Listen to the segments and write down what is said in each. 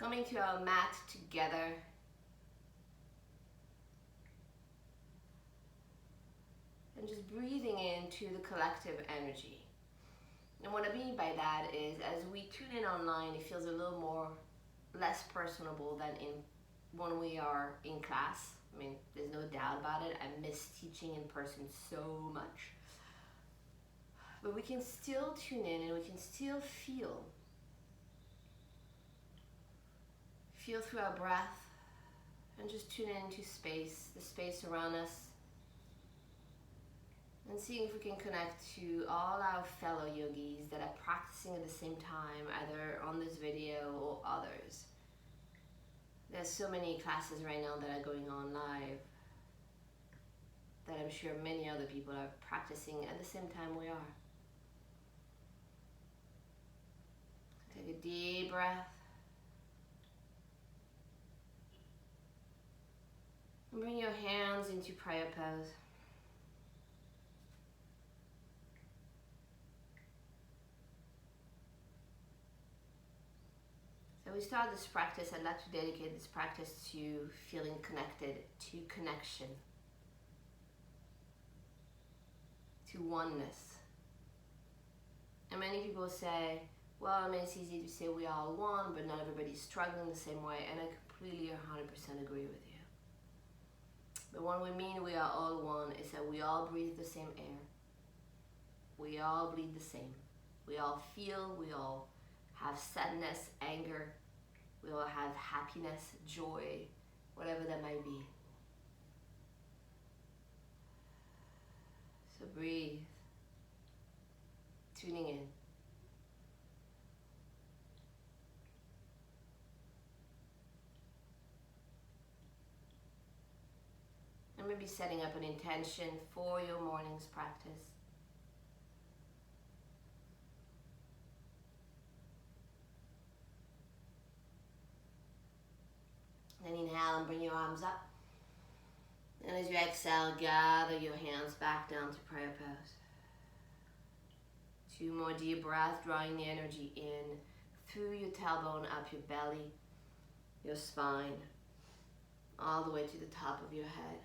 coming to our mat together. And just breathing into the collective energy. And what I mean by that is, as we tune in online, it feels a little more less personable than when we are in class. I mean, there's no doubt about it. I miss teaching in person so much. But we can still tune in and we can still feel. Feel through our breath and just tune into space, the space around us. And seeing if we can connect to all our fellow yogis that are practicing at the same time, either on this video or others. There's so many classes right now that are going on live that I'm sure many other people are practicing at the same time we are. Take a deep breath. And bring your hands into prayer pose. So we start this practice. I'd like to dedicate this practice to feeling connected, to connection, to oneness. And many people say, well, I mean, it's easy to say we are all one, but not everybody's struggling the same way, and I completely 100% agree with you. But when we mean we are all one, is that we all breathe the same air. We all bleed the same. We all feel, we all have sadness, anger, we all have happiness, joy, whatever that might be. So breathe, tuning in. And maybe setting up an intention for your morning's practice. Then inhale and bring your arms up. And as you exhale, gather your hands back down to prayer pose. 2 more deep breaths, drawing the energy in through your tailbone, up your belly, your spine, all the way to the top of your head.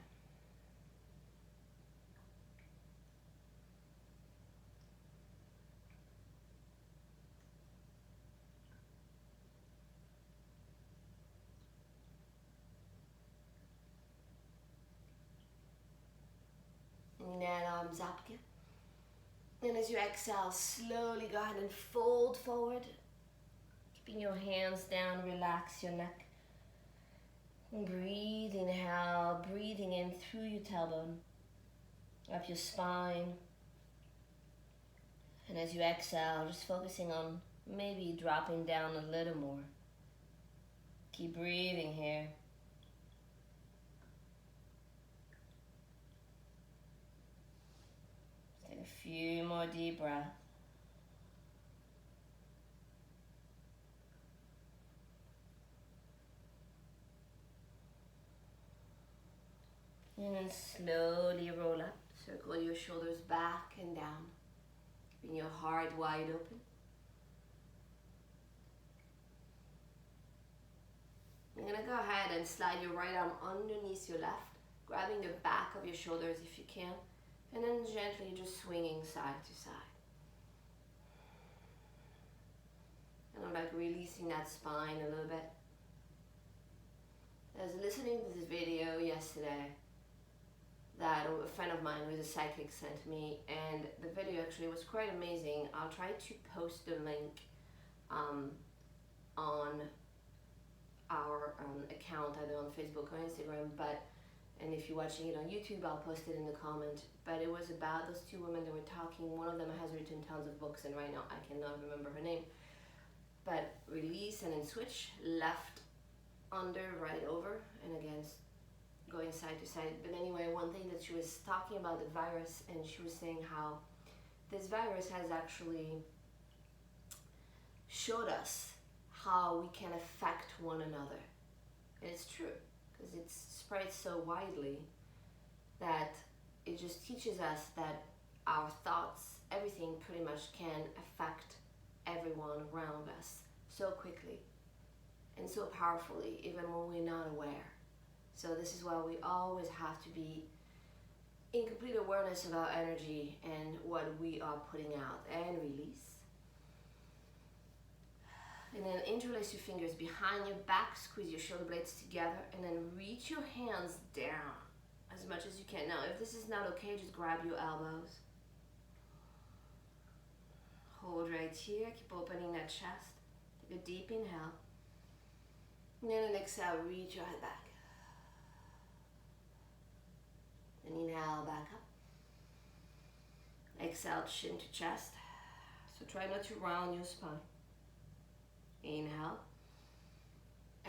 Inhale, arms up again. Then as you exhale, slowly go ahead and fold forward. Keeping your hands down, relax your neck. And breathe, inhale, breathing in through your tailbone, up your spine. And as you exhale, just focusing on maybe dropping down a little more. Keep breathing here. Take a few more deep breaths. And then slowly roll up. Circle your shoulders back and down. Keeping your heart wide open. You're going to go ahead and slide your right arm underneath your left, grabbing the back of your shoulders if you can, and then gently just swinging side to side. And I'm like releasing that spine a little bit. I was listening to this video yesterday that a friend of mine who's a psychic sent me, and the video actually was quite amazing. I'll try to post the link on our account, either on Facebook or Instagram, and if you're watching it on YouTube, I'll post it in the comment. But it was about those 2 women that were talking. One of them has written tons of books, and right now I cannot remember her name. But release and then switch, left, under, right over, and again going side to side. But anyway, one thing that she was talking about, the virus, and she was saying how this virus has actually showed us how we can affect one another. And it's true, because it's spread so widely that it just teaches us that our thoughts, everything pretty much can affect everyone around us so quickly. and so powerfully, even when we're not aware. So this is why we always have to be in complete awareness of our energy and what we are putting out, and release. And then interlace your fingers behind your back, squeeze your shoulder blades together, and then reach your hands down as much as you can. Now, if this is not okay, just grab your elbows. Hold right here, keep opening that chest. Take a deep inhale. And then an exhale, reach your head back. And inhale, back up. Exhale, chin to chest. So try not to round your spine. Inhale.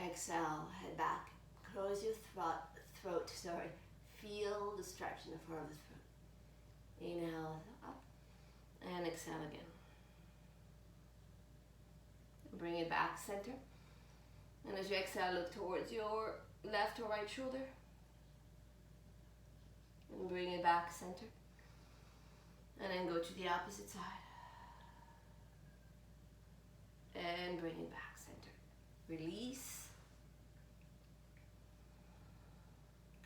Exhale, head back. Close your throat. Feel the stretch in the front of the throat. Inhale, up. And exhale again. Bring it back, center. And as you exhale, look towards your left or right shoulder. And bring it back, center. And then go to the opposite side. And bring it back, center. Release.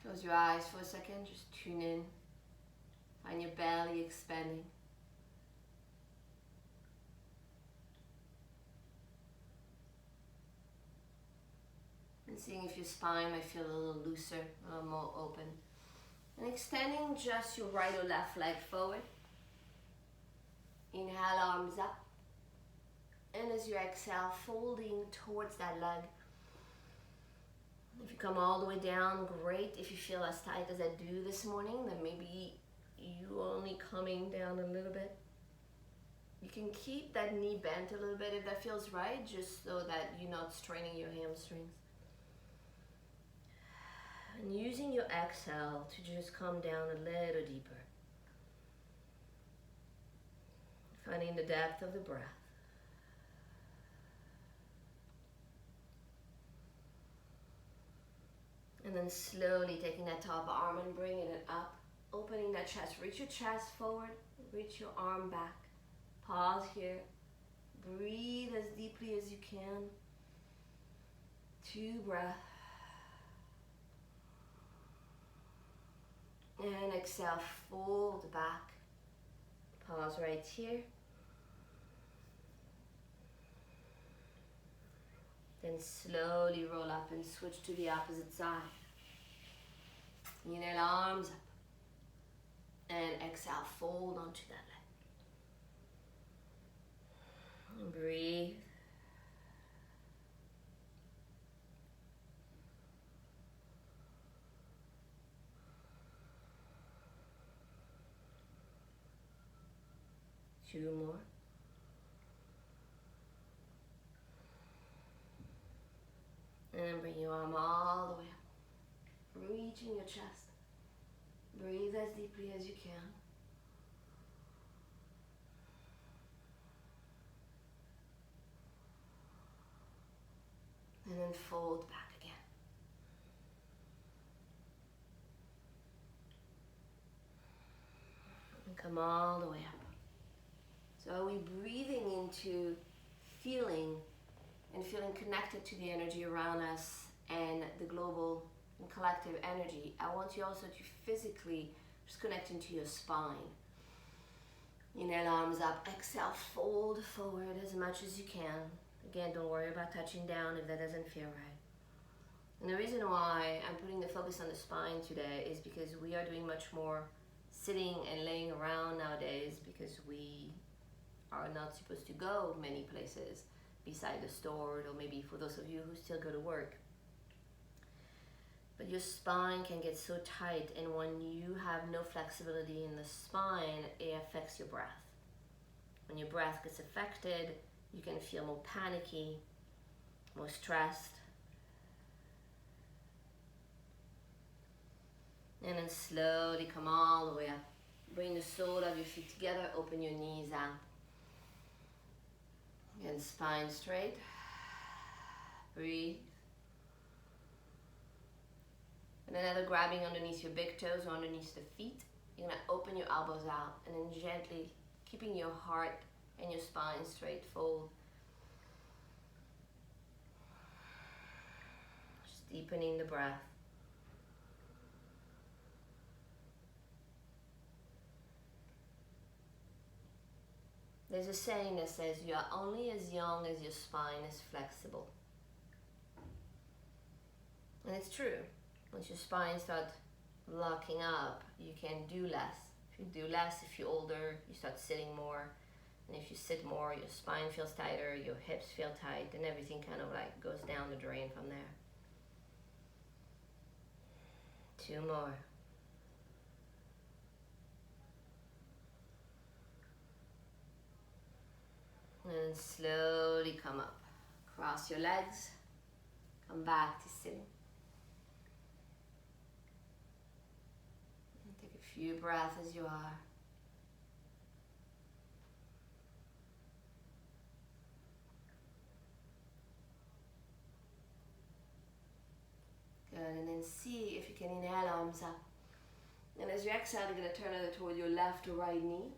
Close your eyes for a second, just tune in. Find your belly expanding. And seeing if your spine might feel a little looser, a little more open. And extending just your right or left leg forward. Inhale, arms up. And as you exhale, folding towards that leg. If you come all the way down, great. If you feel as tight as I do this morning, then maybe you only coming down a little bit. You can keep that knee bent a little bit if that feels right, just so that you're not straining your hamstrings. And using your exhale to just come down a little deeper. Finding the depth of the breath. And then slowly taking that top arm and bringing it up. Opening that chest. Reach your chest forward. Reach your arm back. Pause here. Breathe as deeply as you can. 2 breaths. And exhale, fold back. Pause right here. Then slowly roll up and switch to the opposite side. Inhale, arms up. And exhale, fold onto that leg. And breathe. Two more. And bring your arm all the way up. Reaching your chest. Breathe as deeply as you can. And then fold back again. And come all the way up. So are we breathing into feeling and feeling connected to the energy around us and the global and collective energy? I want you also to physically just connect into your spine. Inhale, arms up. Exhale, fold forward as much as you can. Again, don't worry about touching down if that doesn't feel right. And the reason why I'm putting the focus on the spine today is because we are doing much more sitting and laying around nowadays, because we are not supposed to go many places beside the store, or maybe for those of you who still go to work. But your spine can get so tight, and when you have no flexibility in the spine, it affects your breath. When your breath gets affected, you can feel more panicky, more stressed. And then slowly come all the way up. Bring the sole of your feet together, open your knees out. Again, spine straight. Breathe. And another grabbing underneath your big toes or underneath the feet. You're going to open your elbows out and then gently, keeping your heart and your spine straight, fold. deepening the breath. There's a saying that says you are only as young as your spine is flexible. And it's true. Once your spine starts locking up, you can do less. If you do less, if you're older, you start sitting more. And if you sit more, your spine feels tighter, your hips feel tight, and everything kind of like goes down the drain from there. 2 more. And slowly come up. Cross your legs. Come back to sitting. And take a few breaths as you are. Good, and then see if you can inhale, arms up. And as you exhale, you're going to turn it toward your left or right knee.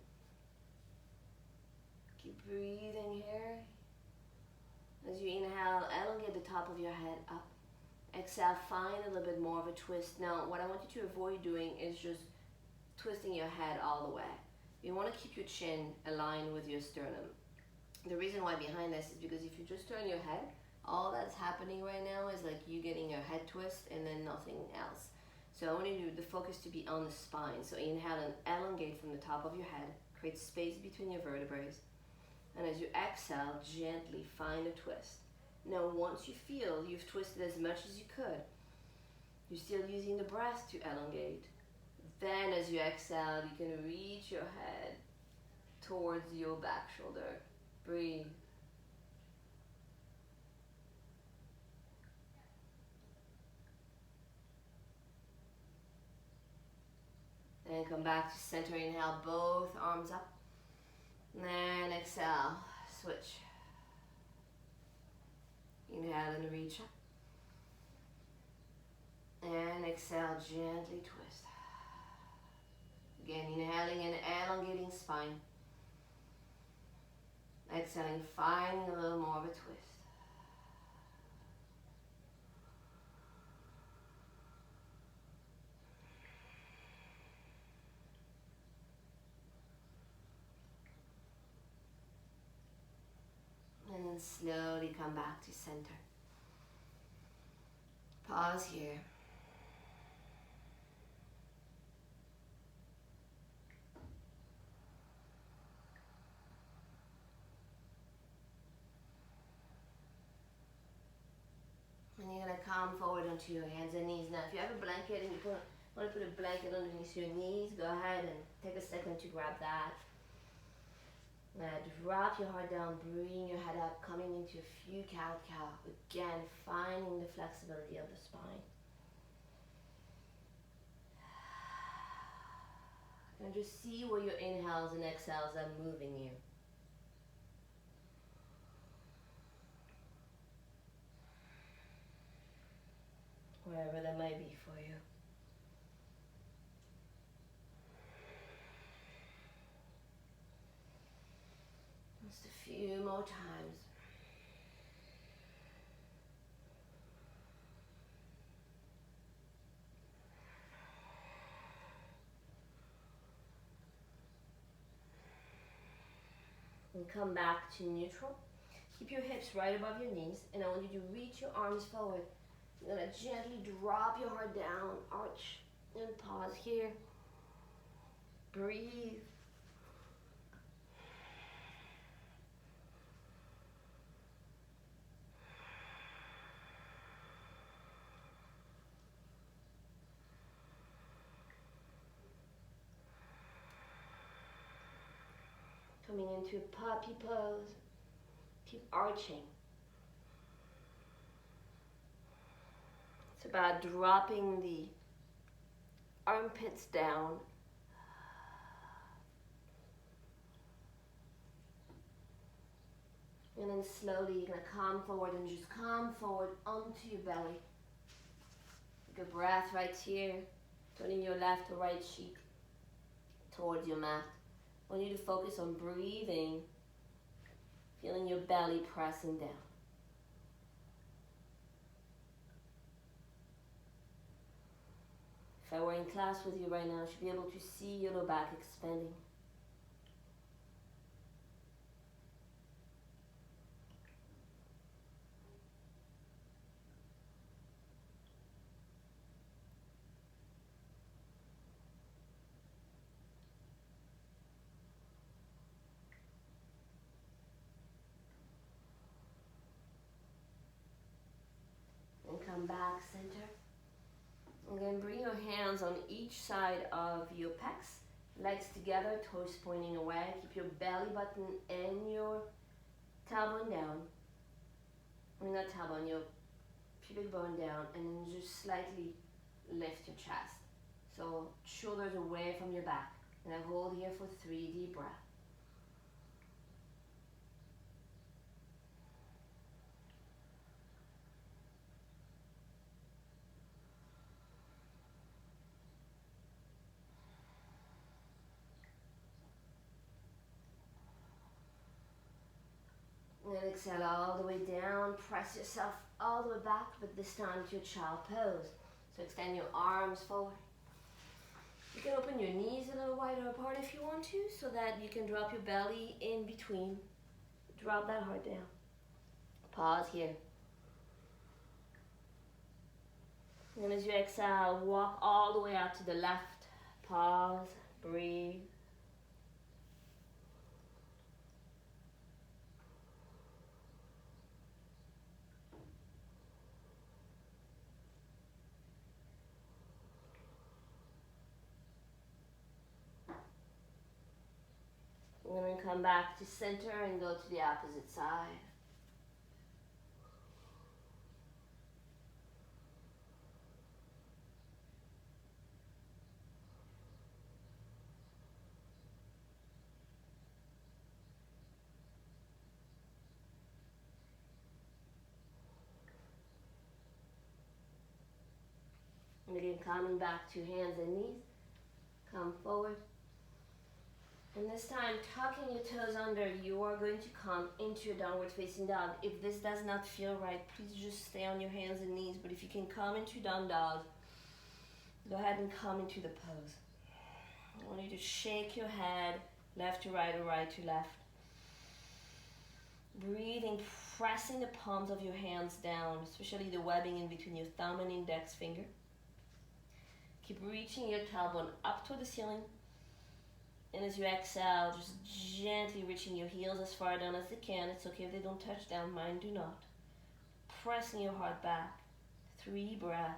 Keep breathing here. As you inhale, elongate the top of your head up. Exhale, find a little bit more of a twist. Now, what I want you to avoid doing is just twisting your head all the way. You want to keep your chin aligned with your sternum. The reason why behind this is because if you just turn your head, all that's happening right now is like you getting your head twist and then nothing else. So I want you the focus to be on the spine. So inhale and elongate from the top of your head. Create space between your vertebrae. And as you exhale, gently find a twist. Now once you feel you've twisted as much as you could, you're still using the breath to elongate. Then as you exhale, you can reach your head towards your back shoulder. Breathe. And come back to center. Inhale, both arms up. And exhale, switch. Inhale and reach up. And exhale, gently twist. Again, inhaling and elongating spine. Exhaling, finding a little more of a twist. And then slowly come back to center. Pause here. And you're going to come forward onto your hands and knees. Now, if you have a blanket and you want to put a blanket underneath your knees, go ahead and take a second to grab that. Now, drop your heart down, bring your head up, coming into a few cow-cow. Again, finding the flexibility of the spine. And just see where your inhales and exhales are moving you. Wherever that might be for you. Just a few more times. And come back to neutral. Keep your hips right above your knees, and I want you to reach your arms forward. You're going to gently drop your heart down, arch, and pause here. Breathe. Coming into a puppy pose. Keep arching. It's about dropping the armpits down. And then slowly you're going to come forward and just come forward onto your belly. Take a breath right here, turning your left or right cheek towards your mat. I want you to focus on breathing, feeling your belly pressing down. If I were in class with you right now, I should be able to see your low back expanding. And come back, center. Again, bring your hands on each side of your pecs, legs together, toes pointing away. Keep your belly button and your tailbone down. I mean, not tailbone, your pubic bone down, and then just slightly lift your chest. So shoulders away from your back. And I hold here for 3 deep breaths. And then exhale all the way down. Press yourself all the way back, but this time to your child pose. So extend your arms forward. You can open your knees a little wider apart if you want to, so that you can drop your belly in between. Drop that heart down. Pause here. And as you exhale, walk all the way out to the left. Pause, breathe. And then come back to center and go to the opposite side. And again, coming back to hands and knees. Come forward. And this time, tucking your toes under, you are going to come into your downward facing dog. If this does not feel right, please just stay on your hands and knees. But if you can come into down dog, go ahead and come into the pose. I want you to shake your head left to right or right to left. Breathing, pressing the palms of your hands down, especially the webbing in between your thumb and index finger. Keep reaching your tailbone up to the ceiling. And as you exhale, just gently reaching your heels as far down as they can. It's okay if they don't touch down, mine do not. Pressing your heart back. 3 breaths.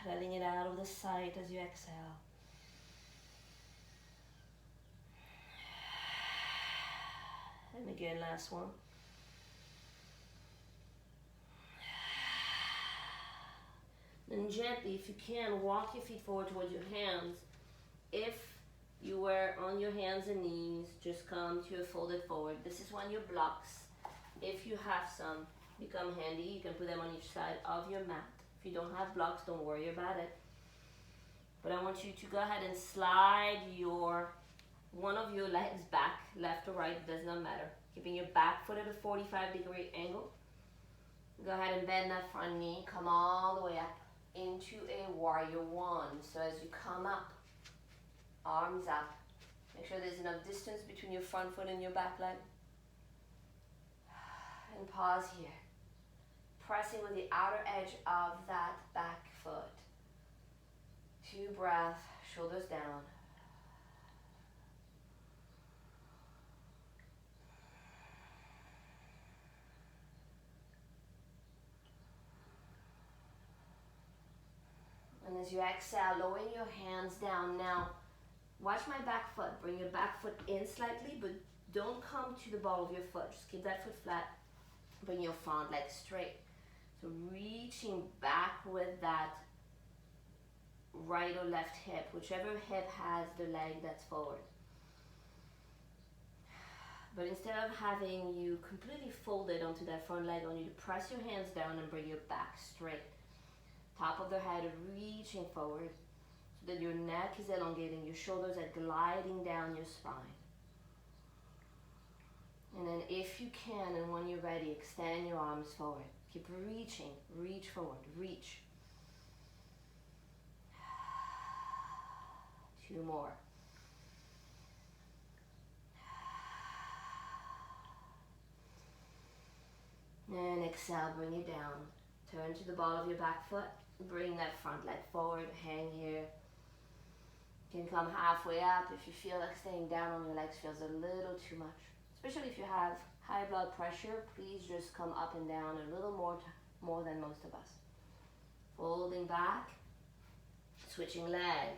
Letting it out of the sight as you exhale. And again, last one. Then gently, if you can, walk your feet forward towards your hands. If you were on your hands and knees, just come to a folded forward. This is when your blocks, if you have some, become handy. You can put them on each side of your mat. If you don't have blocks, don't worry about it. But I want you to go ahead and slide one of your legs back, left or right, does not matter. Keeping your back foot at a 45-degree angle. Go ahead and bend that front knee. Come all the way up into a warrior one. So as you come up, arms up. Make sure there's enough distance between your front foot and your back leg. And pause here. Pressing with the outer edge of that back foot. 2 breaths, shoulders down. And as you exhale, lowering your hands down. Now, watch my back foot. Bring your back foot in slightly, but don't come to the ball of your foot. Just keep that foot flat. Bring your front leg straight. So reaching back with that right or left hip, whichever hip has the leg that's forward. But instead of having you completely folded onto that front leg, I want you to press your hands down and bring your back straight. Top of the head reaching forward so that your neck is elongating, your shoulders are gliding down your spine. And then if you can, and when you're ready, extend your arms forward. Keep reaching, reach forward, reach. 2 more. And exhale, bring it down. Turn to the ball of your back foot. Bring that front leg forward, hang here. You can come halfway up if you feel like staying down on your legs feels a little too much. Especially if you have high blood pressure, please just come up and down a little more than most of us. Folding back, switching leg.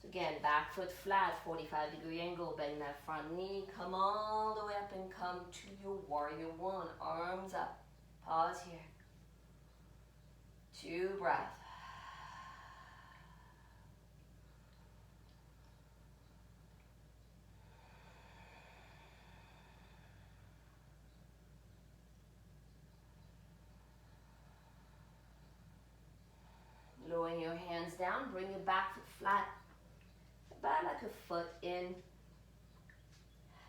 So again, back foot flat, 45-degree angle, bend that front knee, come all the way up and come to your warrior 1. Arms up, pause here. 2 breaths. Lowering your hands down, bring your back foot flat, about like a foot in.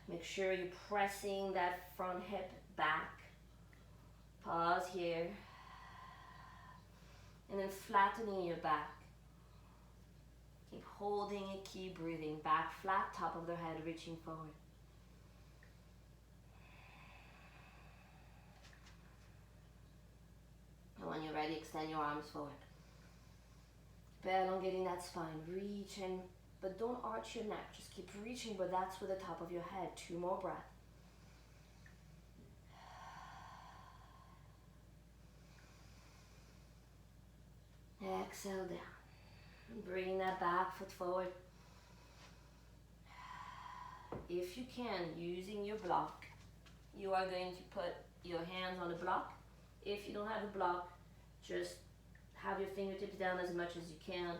Make sure you're pressing that front hip back. Pause here. And then flattening your back. Keep holding it, keep breathing. Back flat, top of the head reaching forward. And when you're ready, extend your arms forward. Keep elongating that spine, reach in, but don't arch your neck. Just keep reaching, but that's with the top of your head. 2 more breaths. Exhale down. Bring that back foot forward. If you can, using your block, you are going to put your hands on the block. If you don't have a block, just have your fingertips down as much as you can.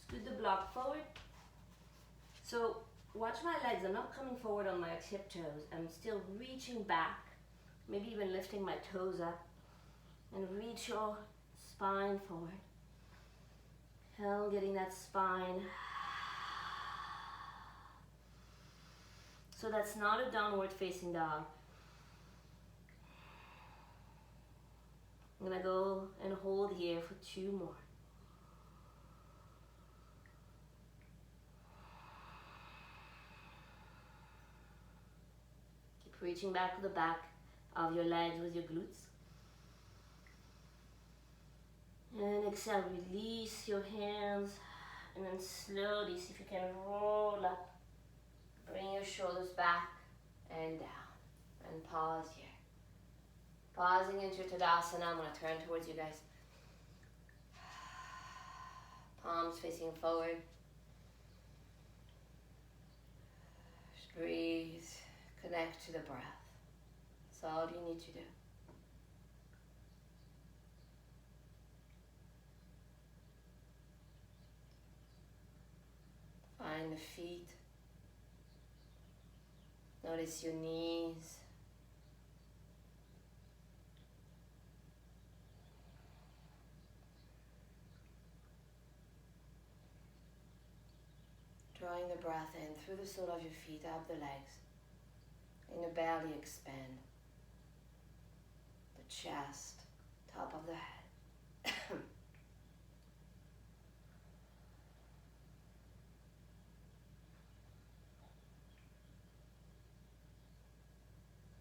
Scoot the block forward. So watch my legs. I'm not coming forward on my tiptoes. I'm still reaching back, maybe even lifting my toes up. And reach your spine forward. Getting that spine. So that's not a downward facing dog. I'm gonna go and hold here for 2 more. Keep reaching back to the back of your legs with your glutes. And exhale, release your hands, and then slowly see if you can roll up. Bring your shoulders back and down, and pause here. Pausing into Tadasana, I'm going to turn towards you guys. Palms facing forward. Just breathe, connect to the breath. That's all you need to do. Find the feet. Notice your knees. Drawing the breath in through the sole of your feet, up the legs. And your belly expand. The chest, top of the head.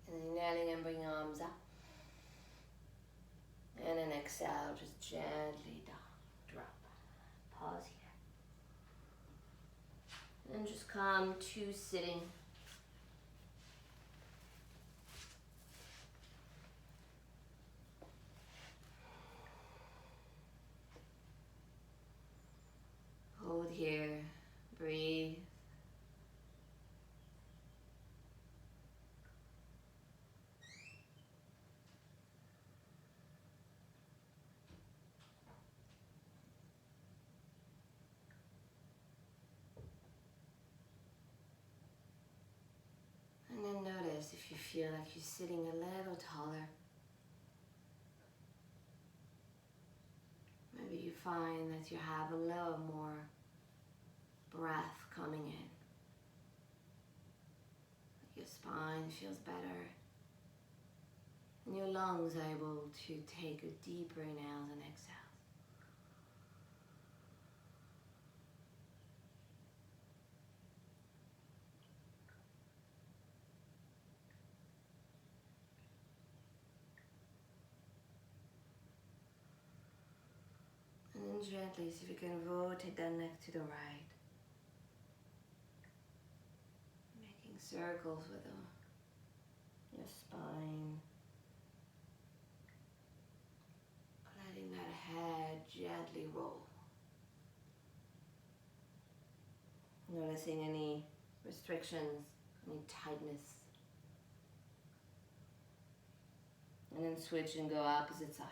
And inhaling and bring arms up. And then exhale, just gently down, drop. Pause here. And just come to sitting. Hold here, breathe. And then notice if you feel like you're sitting a little taller. Maybe you find that you have a little more breath coming in. Your spine feels better. And your lungs are able to take a deeper inhales and exhales. And then gently, see if you can rotate that neck to the right. Making circles with your spine. Letting that head gently roll. Noticing any restrictions, any tightness. And then switch and go opposite side.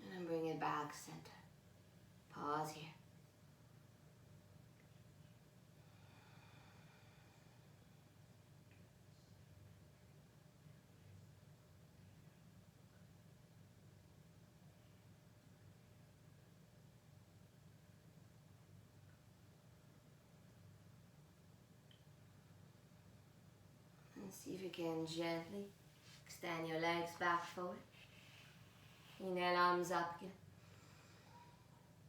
And then bring it back center. Pause here. See if you can gently extend your legs back forward. Inhale, arms up again.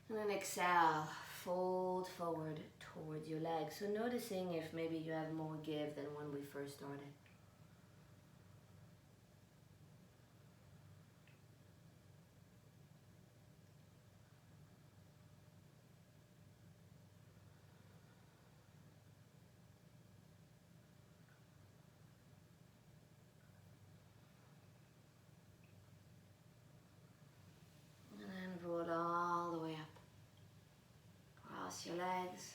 And then exhale, fold forward towards your legs. So noticing if maybe you have more give than when we first started. Roll it all the way up. Cross your legs.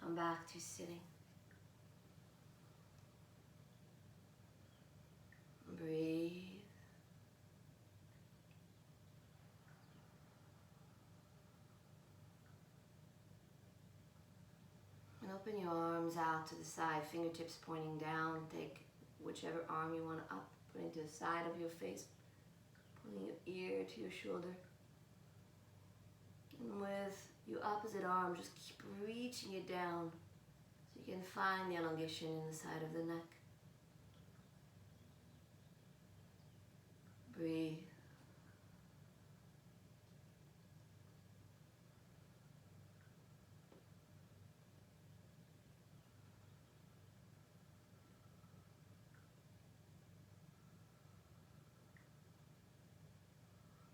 Come back to sitting. Breathe. And open your arms out to the side, fingertips pointing down. Take whichever arm you want up, put it to the side of your face. Pulling your ear to your shoulder. And with your opposite arm, just keep reaching it down so you can find the elongation in the side of the neck. Breathe.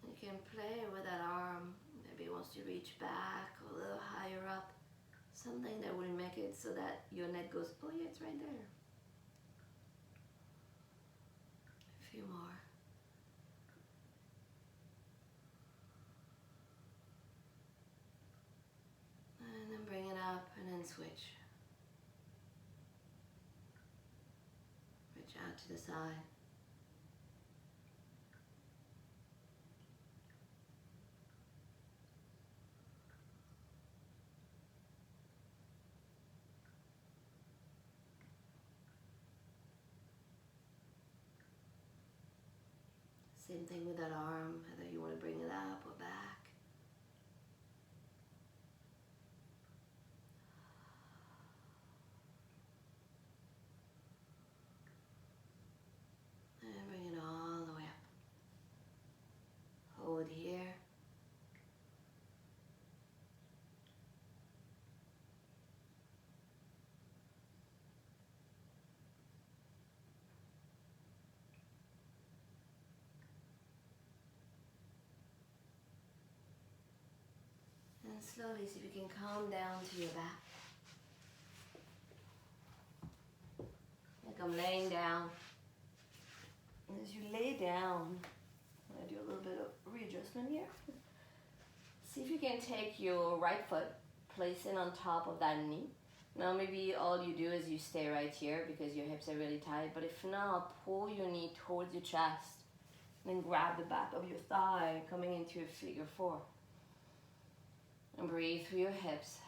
You can play with that arm. Maybe it wants to reach back or a little higher up. Something that will make it so that your neck goes, oh yeah, it's right there. A few more. And then bring it up and then switch. Reach out to the side. Same thing with that arm, whether you want to bring it up or back. And bring it all the way up. Hold here. And slowly see if you can calm down to your back. Like I'm laying down. And as you lay down, I'm going to do a little bit of readjustment here. See if you can take your right foot, place it on top of that knee. Now maybe all you do is you stay right here because your hips are really tight. But if not, pull your knee towards your chest. And then grab the back of your thigh, coming into a figure four. And breathe through your hips.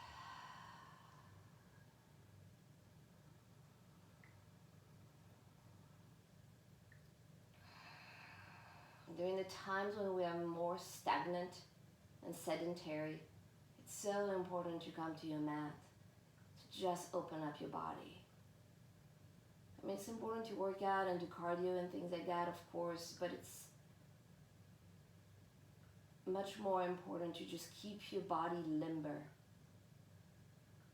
During the times when we are more stagnant and sedentary, it's so important to come to your mat, to just open up your body. I mean, it's important to work out and do cardio and things like that, of course, but it's much more important to just keep your body limber.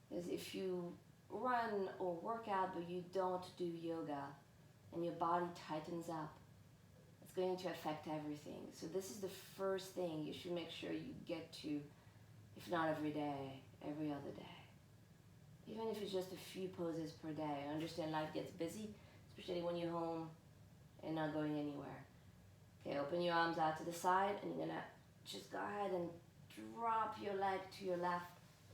Because if you run or work out but you don't do yoga and your body tightens up, it's going to affect everything. So this is the first thing you should make sure you get to, if not every day, every other day. Even if it's just a few poses per day. I understand life gets busy, especially when you're home and not going anywhere. Okay, open your arms out to the side, and you're gonna just go ahead and drop your leg to your left,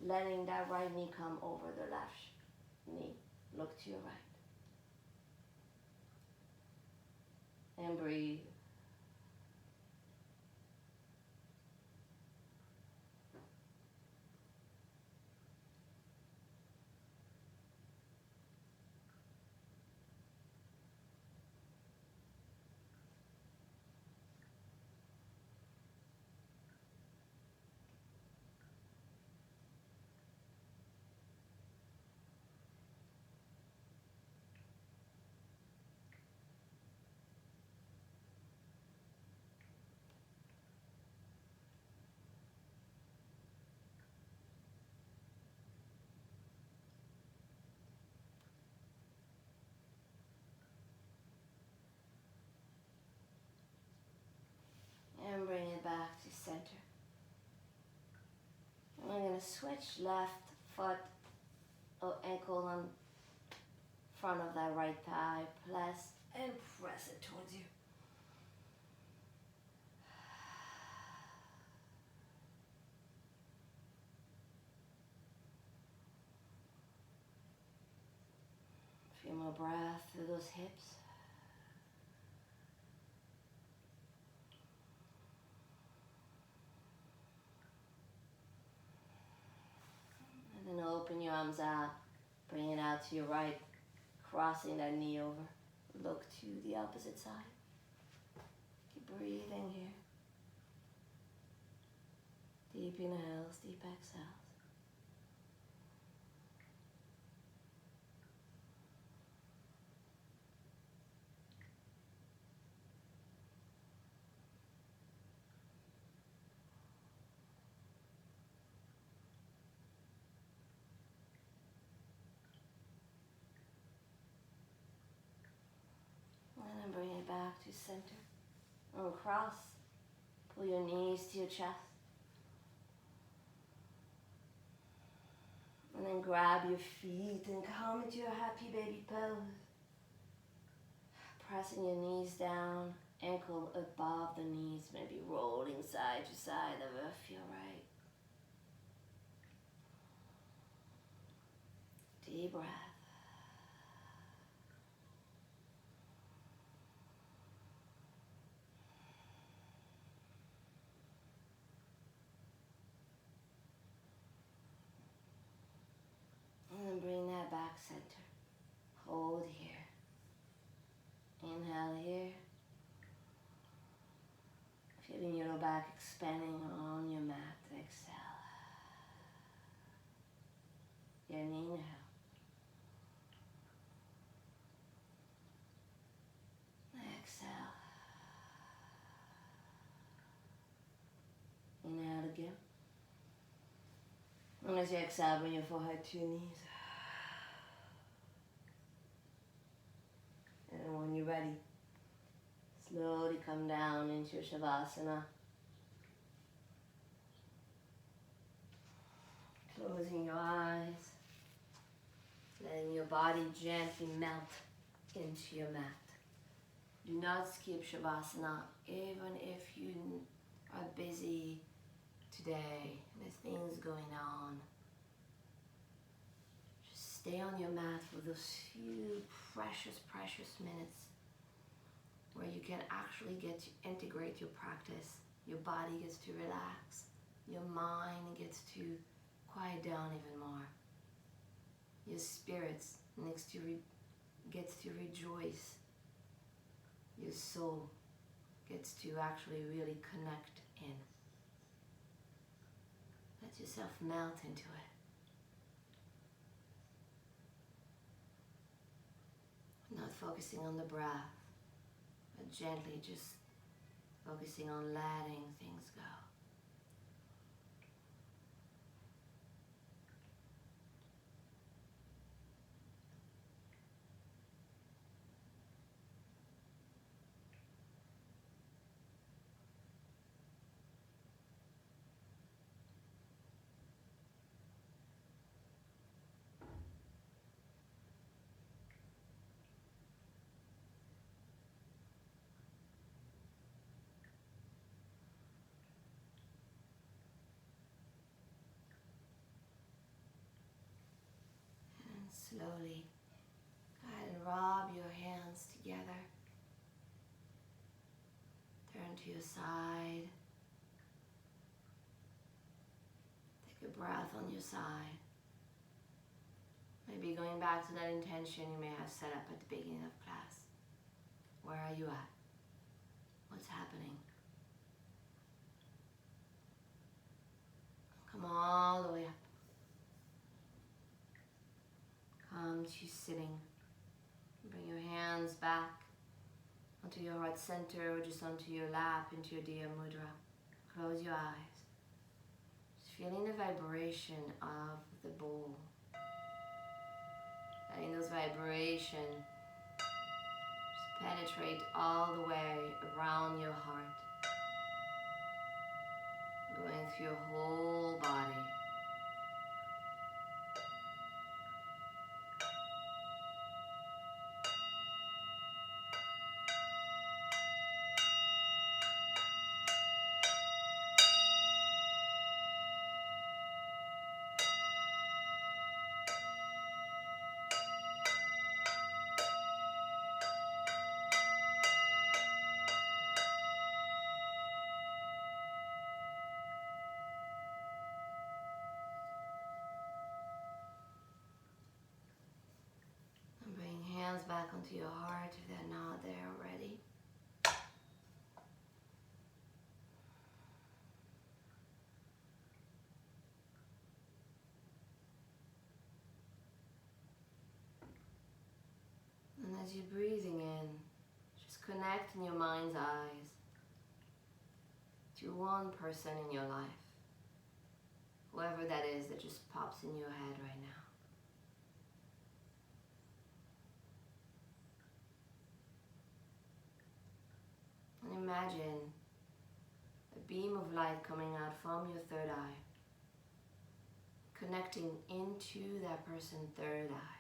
letting that right knee come over the left knee. Look to your right. And breathe. And bring it back to center. And we're going to switch left foot or ankle on front of that right thigh. Press and press it towards you. A few more breaths through those hips. And then open your arms out, bring it out to your right, crossing that knee over. Look to the opposite side. Keep breathing here. Deep inhales, deep exhales. And then bring it back to center. And cross. Pull your knees to your chest. And then grab your feet and come into your happy baby pose. Pressing your knees down, ankle above the knees, maybe rolling side to side, ever feel right. Deep breath. And then bring that back center. Hold here. Inhale here. Feeling your low back expanding on your mat. Exhale. And inhale. Exhale. Inhale again. And as you exhale, bring your forehead to your knees. And when you're ready, slowly come down into Shavasana. Closing your eyes, letting your body gently melt into your mat. Do not skip Shavasana, even if you are busy today, there's things going on. Just stay on your mat for those few precious minutes where you can actually get to integrate your practice. Your body gets to relax. Your mind gets to quiet down even more. Your spirit gets to rejoice. Your soul gets to actually really connect in. Let yourself melt into it. Not focusing on the breath, but gently just focusing on letting things go. And slowly go ahead and rub your hands together. Turn to your side. Take a breath on your side. Maybe going back to that intention you may have set up at the beginning of class. Where are you at? What's happening? Come all the way up. Come to sitting. Bring your hands back onto your heart center or just onto your lap, into your Diya Mudra. Close your eyes. Just feeling the vibration of the bowl. Letting those vibrations just penetrate all the way around your heart. Going through your whole body. Hands back onto your heart if they're not there already. And as you're breathing in, just connect in your mind's eyes to one person in your life. Whoever that is that just pops in your head right now. And imagine a beam of light coming out from your third eye, connecting into that person's third eye.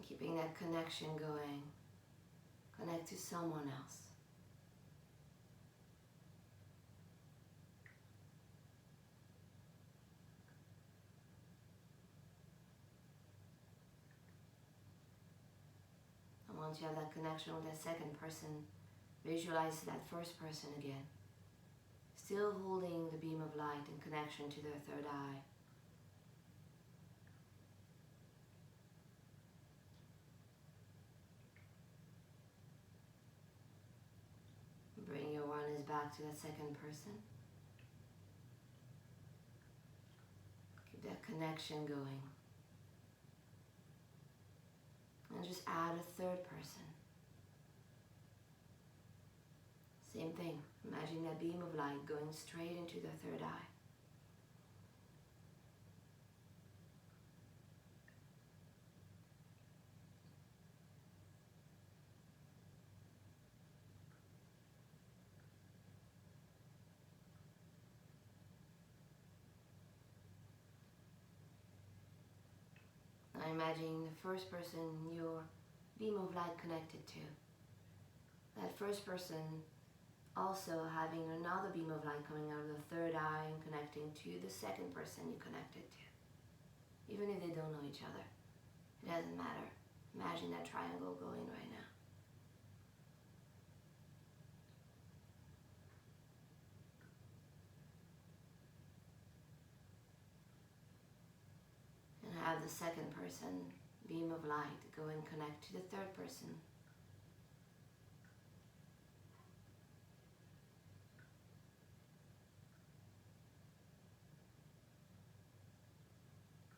Keeping that connection going. Connect to someone else. And once you have that connection with that second person, visualize that first person again. Still holding the beam of light and connection to their third eye. Bring your awareness back to that second person. Keep that connection going. And just add a third person. Same thing. Imagine that beam of light going straight into their third eye. Now imagine the first person your beam of light connected to. That first person also having another beam of light coming out of the third eye and connecting to the second person you connected to. Even if they don't know each other. It doesn't matter. Imagine that triangle going right now. And have the second person, beam of light, go and connect to the third person.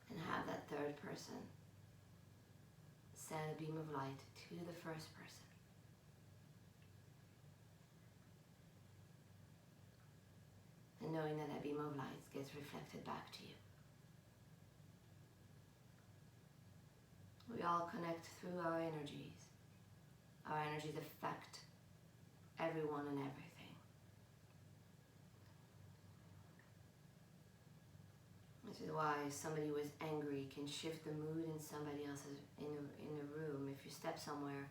And have that third person send a beam of light to the first person. And knowing that that beam of light gets reflected back to you. We all connect through our energies. Our energies affect everyone and everything. This is why somebody who is angry can shift the mood in somebody else's in a room. If you step somewhere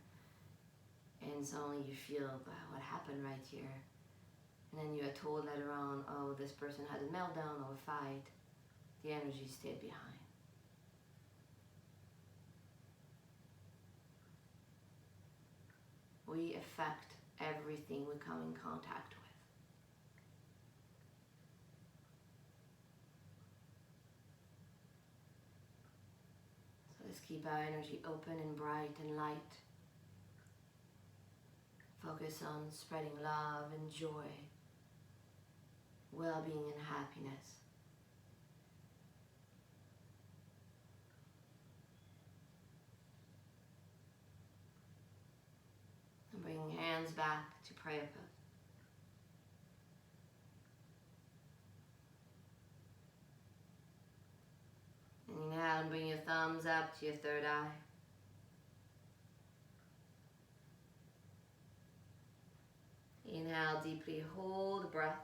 and suddenly you feel, wow, what happened right here? And then you are told later on, oh, this person had a meltdown or a fight. The energy stayed behind. We affect everything we come in contact with. So let's keep our energy open and bright and light. Focus on spreading love and joy, well-being and happiness. And bring hands back to prayer pose. And inhale and bring your thumbs up to your third eye. Inhale deeply, hold the breath.